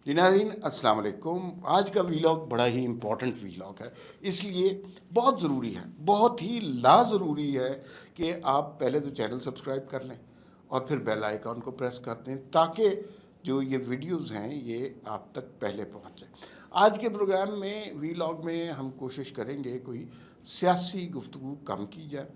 جی ناظرین السلام علیکم. آج کا ویلاگ بڑا ہی امپورٹنٹ ویلاگ ہے، اس لیے بہت ضروری ہے، بہت ہی ضروری ہے کہ آپ پہلے تو چینل سبسکرائب کر لیں اور پھر بیل آئیکن کو پریس کر دیں تاکہ جو یہ ویڈیوز ہیں یہ آپ تک پہلے پہنچ جائیں. آج کے پروگرام میں ویلاگ میں ہم کوشش کریں گے کوئی سیاسی گفتگو کم کی جائے،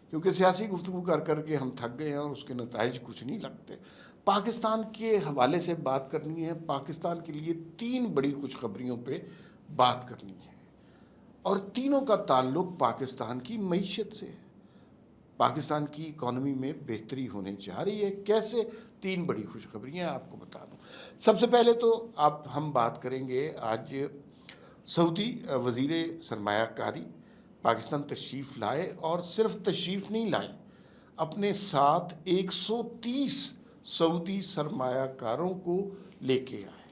کیونکہ سیاسی گفتگو کر کر کے ہم تھک گئے ہیں اور اس کے نتائج کچھ نہیں لگتے. پاکستان کے حوالے سے بات کرنی ہے، پاکستان کے لیے 3 بڑی خوشخبریوں پہ بات کرنی ہے اور تینوں کا تعلق پاکستان کی معیشت سے ہے. پاکستان کی اکانومی میں بہتری ہونے جا رہی ہے. کیسے؟ 3 بڑی خوشخبریاں آپ کو بتا دوں. سب سے پہلے تو ہم بات کریں گے آج سعودی وزیر سرمایہ کاری پاکستان تشریف لائے اور صرف تشریف نہیں لائے، اپنے ساتھ 130 سعودی سرمایہ کاروں کو لے کے آئے.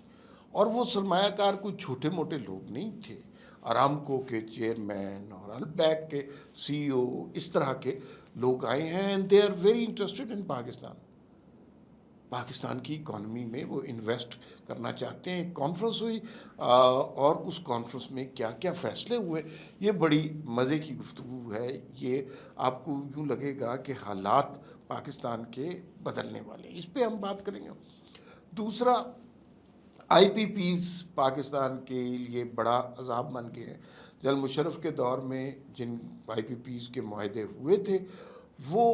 اور وہ سرمایہ کار کوئی چھوٹے موٹے لوگ نہیں تھے. ارامکو کے چیئرمین اور البیک کے CEO، اس طرح کے لوگ آئے ہیں and they are very interested in Pakistan کی اکانومی میں وہ انویسٹ کرنا چاہتے ہیں. ایک کانفرنس ہوئی اور اس کانفرنس میں کیا کیا فیصلے ہوئے، یہ بڑی مزے کی گفتگو ہے. یہ آپ کو یوں لگے گا کہ حالات پاکستان کے بدلنے والے ہیں. اس پہ ہم بات کریں گے. دوسرا، IPPs پاکستان کے لیے بڑا عذاب بن گئے ہیں. جنرل مشرف کے دور میں جن IPPs کے معاہدے ہوئے تھے وہ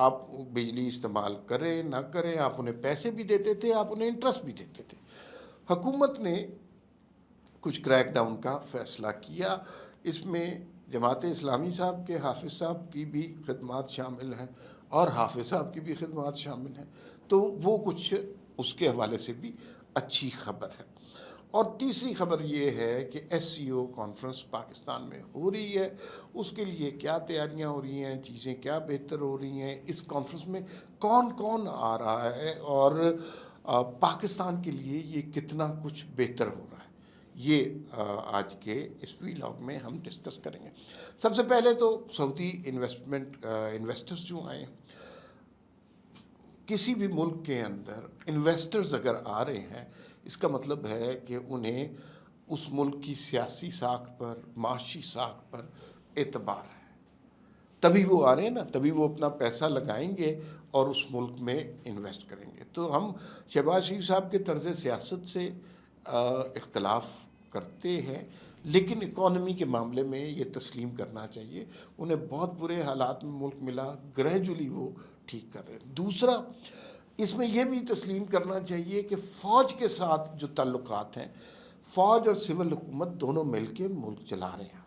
آپ بجلی استعمال کریں نہ کریں، آپ انہیں پیسے بھی دیتے تھے، آپ انہیں انٹرسٹ بھی دیتے تھے. حکومت نے کچھ کریک ڈاؤن کا فیصلہ کیا. اس میں جماعت اسلامی صاحب کے حافظ صاحب کی بھی خدمات شامل ہیں اور حافظ صاحب کی بھی خدمات شامل ہیں، تو وہ کچھ اس کے حوالے سے بھی اچھی خبر ہے. اور تیسری خبر یہ ہے کہ SCO کانفرنس پاکستان میں ہو رہی ہے. اس کے لیے کیا تیاریاں ہو رہی ہیں، چیزیں کیا بہتر ہو رہی ہیں، اس کانفرنس میں کون کون آ رہا ہے اور پاکستان کے لیے یہ کتنا کچھ بہتر ہو رہا ہے، یہ آج کے اس ویلاگ میں ہم ڈسکس کریں گے. سب سے پہلے تو سعودی انویسٹرز جو آئے ہیں. کسی بھی ملک کے اندر انویسٹرز اگر آ رہے ہیں اس کا مطلب ہے کہ انہیں اس ملک کی سیاسی ساکھ پر، معاشی ساکھ پر اعتبار ہے. تبھی وہ آ رہے ہیں نا، تبھی وہ اپنا پیسہ لگائیں گے اور اس ملک میں انویسٹ کریں گے. تو ہم شہباز شریف صاحب کے طرز سیاست سے اختلاف کرتے ہیں، لیکن اکانومی کے معاملے میں یہ تسلیم کرنا چاہیے انہیں بہت برے حالات میں ملک ملا، گریجولی وہ ٹھیک کر رہے ہیں. دوسرا، اس میں یہ بھی تسلیم کرنا چاہیے کہ فوج کے ساتھ جو تعلقات ہیں، فوج اور سول حکومت دونوں مل کے ملک چلا رہے ہیں.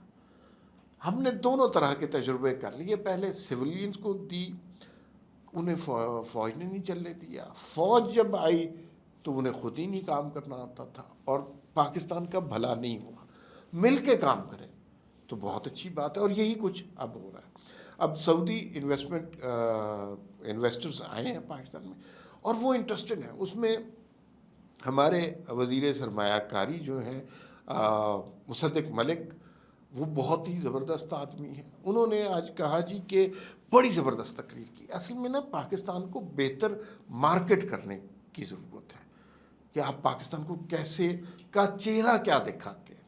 ہم نے دونوں طرح کے تجربے کر لیے. پہلے سویلینز کو دی، انہیں فوج نے نہیں چلنے دیا. فوج جب آئی تو انہیں خود ہی نہیں کام کرنا آتا تھا اور پاکستان کا بھلا نہیں ہوا. مل کے کام کریں تو بہت اچھی بات ہے اور یہی کچھ اب ہو رہا ہے. اب سعودی انویسٹرز آئے ہیں پاکستان میں اور وہ انٹرسٹڈ ہیں. اس میں ہمارے وزیر سرمایہ کاری جو ہیں مصدق ملک، وہ بہت ہی زبردست آدمی ہیں. انہوں نے آج کہا جی کہ بڑی زبردست تقریر کی. اصل میں نا پاکستان کو بہتر مارکیٹ کرنے کی ضرورت ہے کہ آپ پاکستان کو کیسے کا چہرہ کیا دکھاتے ہیں.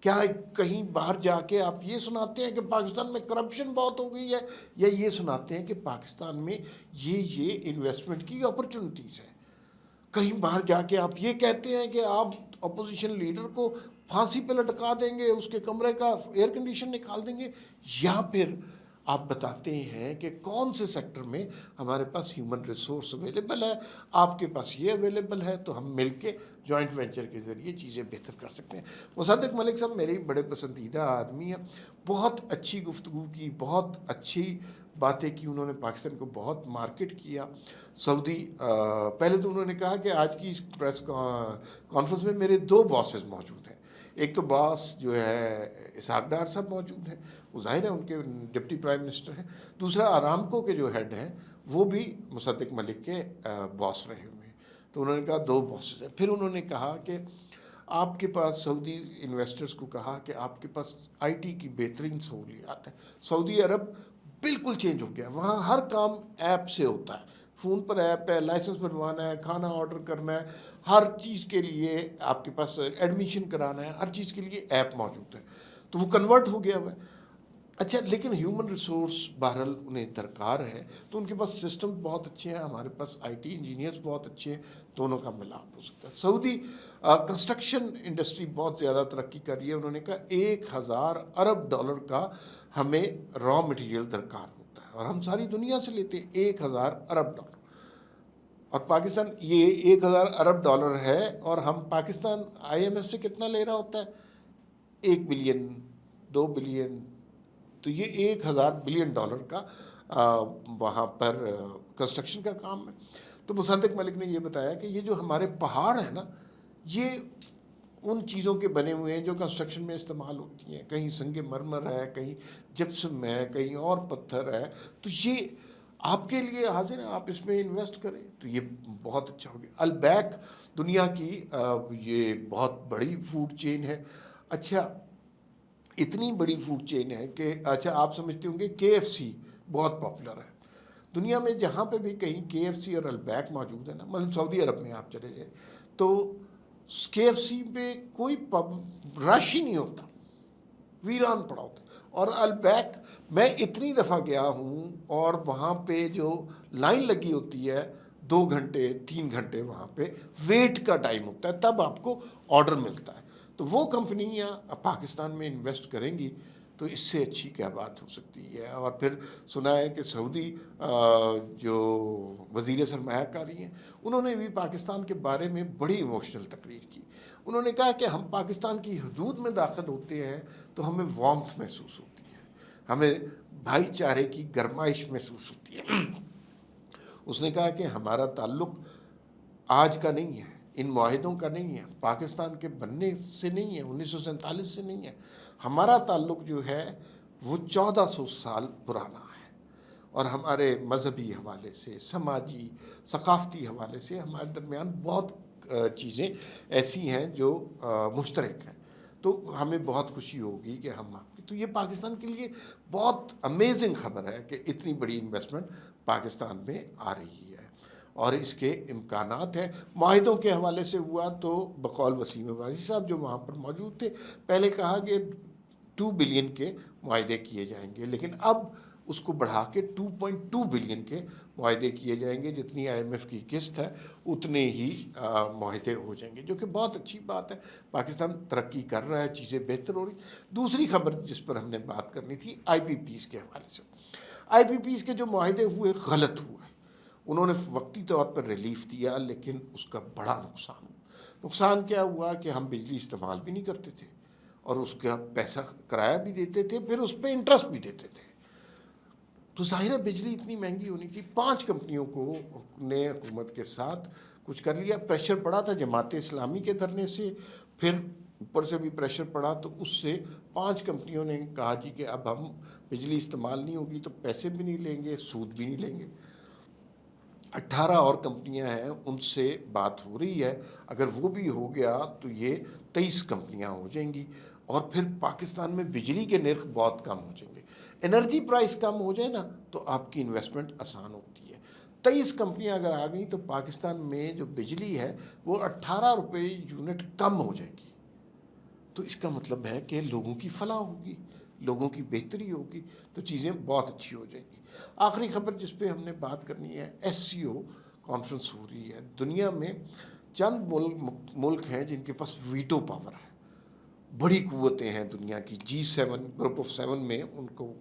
کیا کہیں باہر جا کے آپ یہ سناتے ہیں کہ پاکستان میں کرپشن بہت ہو گئی ہے، یا یہ سناتے ہیں کہ پاکستان میں یہ انویسٹمنٹ کی اپرچونٹیز ہیں. کہیں باہر جا کے آپ یہ کہتے ہیں کہ آپ اپوزیشن لیڈر کو پھانسی پہ لٹکا دیں گے، اس کے کمرے کا ایئر کنڈیشن نکال دیں گے، یا پھر آپ بتاتے ہیں کہ کون سے سیکٹر میں ہمارے پاس ہیومن ریسورس اویلیبل ہے، آپ کے پاس یہ اویلیبل ہے، تو ہم مل کے جوائنٹ وینچر کے ذریعے چیزیں بہتر کر سکتے ہیں. مصدق ملک صاحب میرے بڑے پسندیدہ آدمی ہیں. بہت اچھی گفتگو کی، بہت اچھی باتیں کی. انہوں نے پاکستان کو بہت مارکیٹ کیا. سعودی پہلے تو انہوں نے کہا کہ آج کی اس پریس کانفرنس میں میرے 2 باسز موجود ہیں. ایک تو باس جو ہے اسحاق ڈار صاحب موجود ہیں، وہ ظاہر ہے ان کے ڈپٹی پرائم منسٹر ہیں. دوسرا ارامکو کے جو ہیڈ ہیں وہ بھی مصدق ملک کے باس رہے ہوئے ہیں. تو انہوں نے کہا 2 باسز ہیں. پھر انہوں نے کہا کہ آپ کے پاس سعودی انویسٹرز کو کہا کہ آپ کے پاس IT کی بہترین سہولیات ہیں. سعودی عرب بالکل چینج ہو گیا. وہاں ہر کام ایپ سے ہوتا ہے. فون پر ایپ ہے، لائسنس بنوانا ہے، کھانا آرڈر کرنا ہے، ہر چیز کے لیے آپ کے پاس ایڈمیشن کرانا ہے، ہر چیز کے لیے ایپ موجود ہے، تو وہ کنورٹ ہو گیا ہوا ہے۔ اچھا، لیکن ہیومن ریسورس بہرحال انہیں درکار ہے، تو ان کے پاس سسٹم بہت اچھے ہیں، ہمارے پاس آئی ٹی انجینئرس بہت اچھے ہیں، دونوں کا ملاپ ہو سکتا ہے۔ سعودی کنسٹرکشن انڈسٹری بہت زیادہ ترقی کر رہی ہے، انہوں نے کہا 1,000 ارب ڈالر کا ہمیں را مٹیریل درکار ہوتا ہے، اور ہم ساری دنیا سے لیتے ہیں 1,000 ارب ڈالر، اور پاکستان یہ 1,000 ارب ڈالر ہے، اور ہم پاکستان آئی ایم ایف سے کتنا لے رہا ہوتا ہے؟ 1 بلین، 2 بلین، تو یہ 1,000 بلین ڈالر کا وہاں پر کنسٹرکشن کا کام ہے۔ تو مصدق ملک نے یہ بتایا کہ یہ جو ہمارے پہاڑ ہیں نا، یہ ان چیزوں کے بنے ہوئے ہیں جو کنسٹرکشن میں استعمال ہوتی ہیں، کہیں سنگ مرمر ہے، کہیں جپسم ہے، کہیں اور پتھر ہے، تو یہ آپ کے لیے حاضر ہے، آپ اس میں انویسٹ کریں، تو یہ بہت اچھا ہو گیا۔ البیک دنیا کی یہ بہت بڑی فوڈ چین ہے۔ اچھا، اتنی بڑی فوڈ چین ہے کہ اچھا آپ سمجھتے ہوں گے کے ایف سی بہت پاپولر ہے دنیا میں، جہاں پہ بھی کہیں کے ایف سی اور البیک موجود ہے نا، مثلا سعودی عرب میں آپ چلے جائیں تو کے ایف سی پہ کوئی رش ہی نہیں ہوتا، ویران پڑا ہوتا ہے، اور البیک میں اتنی دفعہ گیا ہوں، اور وہاں پہ جو لائن لگی ہوتی ہے 2 گھنٹے 3 گھنٹے وہاں پہ ویٹ کا ٹائم ہوتا ہے، تب آپ کو آرڈر ملتا ہے۔ تو وہ کمپنیاں پاکستان میں انویسٹ کریں گی تو اس سے اچھی کیا بات ہو سکتی ہے۔ اور پھر سنا ہے کہ سعودی جو وزیر سرمایہ کاری ہیں، انہوں نے بھی پاکستان کے بارے میں بڑی ایموشنل تقریر کی۔ انہوں نے کہا کہ ہم پاکستان کی حدود میں داخل ہوتے ہیں تو ہمیں وارمتھ محسوس ہوتی ہے، ہمیں بھائی چارے کی گرمائش محسوس ہوتی ہے۔ اس نے کہا کہ ہمارا تعلق آج کا نہیں ہے، ان معاہدوں کا نہیں ہے، پاکستان کے بننے سے نہیں ہے، 1947 سے نہیں ہے، ہمارا تعلق جو ہے وہ 1400 سال پرانا ہے، اور ہمارے مذہبی حوالے سے، سماجی ثقافتی حوالے سے ہمارے درمیان بہت چیزیں ایسی ہیں جو مشترک ہیں، تو ہمیں بہت خوشی ہوگی کہ ہم آپ کی، تو یہ پاکستان کے لیے بہت امیزنگ خبر ہے کہ اتنی بڑی انویسٹمنٹ پاکستان میں آ رہی ہے، اور اس کے امکانات ہیں۔ معاہدوں کے حوالے سے ہوا تو بقول وسیم عباسی صاحب جو وہاں پر موجود تھے، پہلے کہا کہ 2 بلین کے معاہدے کیے جائیں گے، لیکن اب اس کو بڑھا کے 2.2 بلین کے معاہدے کیے جائیں گے، جتنی آئی ایم ایف کی قسط ہے اتنے ہی معاہدے ہو جائیں گے، جو کہ بہت اچھی بات ہے۔ پاکستان ترقی کر رہا ہے، چیزیں بہتر ہو رہی۔ دوسری خبر جس پر ہم نے بات کرنی تھی، آئی پی پیز کے حوالے سے۔ آئی پی پیز کے جو معاہدے ہوئے غلط ہوئے، انہوں نے وقتی طور پر ریلیف دیا، لیکن اس کا بڑا نقصان کیا ہوا کہ ہم بجلی استعمال بھی نہیں کرتے تھے، اور اس کا پیسہ کرایہ بھی دیتے تھے، پھر اس پہ انٹرسٹ بھی دیتے تھے، تو ظاہر ہے بجلی اتنی مہنگی ہونی تھی۔ 5 کمپنیوں کو نے حکومت کے ساتھ کچھ کر لیا، پریشر پڑا تھا جماعت اسلامی کے دھرنے سے، پھر اوپر سے بھی پریشر پڑا، تو اس سے 5 کمپنیوں نے کہا جی کہ اب ہم بجلی استعمال نہیں ہوگی تو پیسے بھی نہیں لیں گے، سود بھی نہیں لیں گے۔ 18 اور کمپنیاں ہیں، ان سے بات ہو رہی ہے، اگر وہ بھی ہو گیا تو یہ 23 کمپنیاں ہو جائیں گی، اور پھر پاکستان میں بجلی کے نرخ بہت کم ہو جائیں گے۔ انرجی پرائس کم ہو جائے نا تو آپ کی انویسٹمنٹ آسان ہوتی ہے۔ 23 کمپنیاں اگر آ گئیں تو پاکستان میں جو بجلی ہے وہ 18 روپے یونٹ کم ہو جائے گی، تو اس کا مطلب ہے کہ لوگوں کی فلاح ہوگی، لوگوں کی بہتری ہوگی، تو چیزیں بہت اچھی ہو جائیں گی۔ آخری خبر جس پہ ہم نے بات کرنی ہے، ایس سی او کانفرنس ہو رہی ہے۔ دنیا میں چند ملک ہیں جن کے پاس ویٹو پاور ہے، بڑی قوتیں ہیں دنیا کی، G7 گروپ آف 7 میں ان کو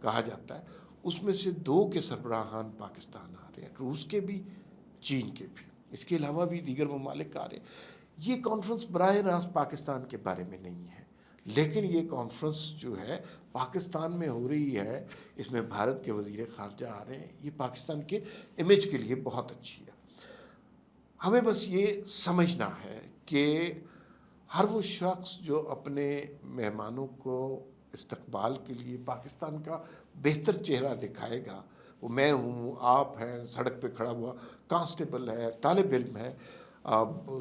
کہا جاتا ہے، اس میں سے 2 کے سربراہان پاکستان آ رہے ہیں، روس کے بھی، چین کے بھی، اس کے علاوہ بھی دیگر ممالک آ رہے ہیں۔ یہ کانفرنس براہ راست پاکستان کے بارے میں نہیں ہے، لیکن یہ کانفرنس جو ہے پاکستان میں ہو رہی ہے، اس میں بھارت کے وزیر خارجہ آ رہے ہیں، یہ پاکستان کے امیج کے لیے بہت اچھی ہے۔ ہمیں بس یہ سمجھنا ہے کہ ہر وہ شخص جو اپنے مہمانوں کو استقبال کے لیے پاکستان کا بہتر چہرہ دکھائے گا، وہ میں ہوں، آپ ہیں، سڑک پہ کھڑا ہوا کانسٹیبل ہے، طالب علم ہے،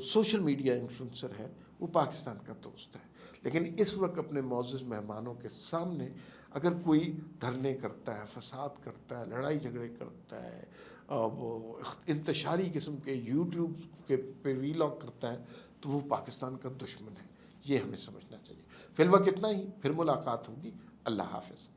سوشل میڈیا انفلوئنسر ہے، وہ پاکستان کا دوست ہے۔ لیکن اس وقت اپنے معزز مہمانوں کے سامنے اگر کوئی دھرنے کرتا ہے، فساد کرتا ہے، لڑائی جھگڑے کرتا ہے، وہ انتشاری قسم کے یوٹیوب کے پہ ویلاگ کرتا ہے تو وہ پاکستان کا دشمن ہے. یہ ہمیں سمجھنا چاہیے. فی الوقت اتنا ہی، پھر ملاقات ہوگی. اللہ حافظ.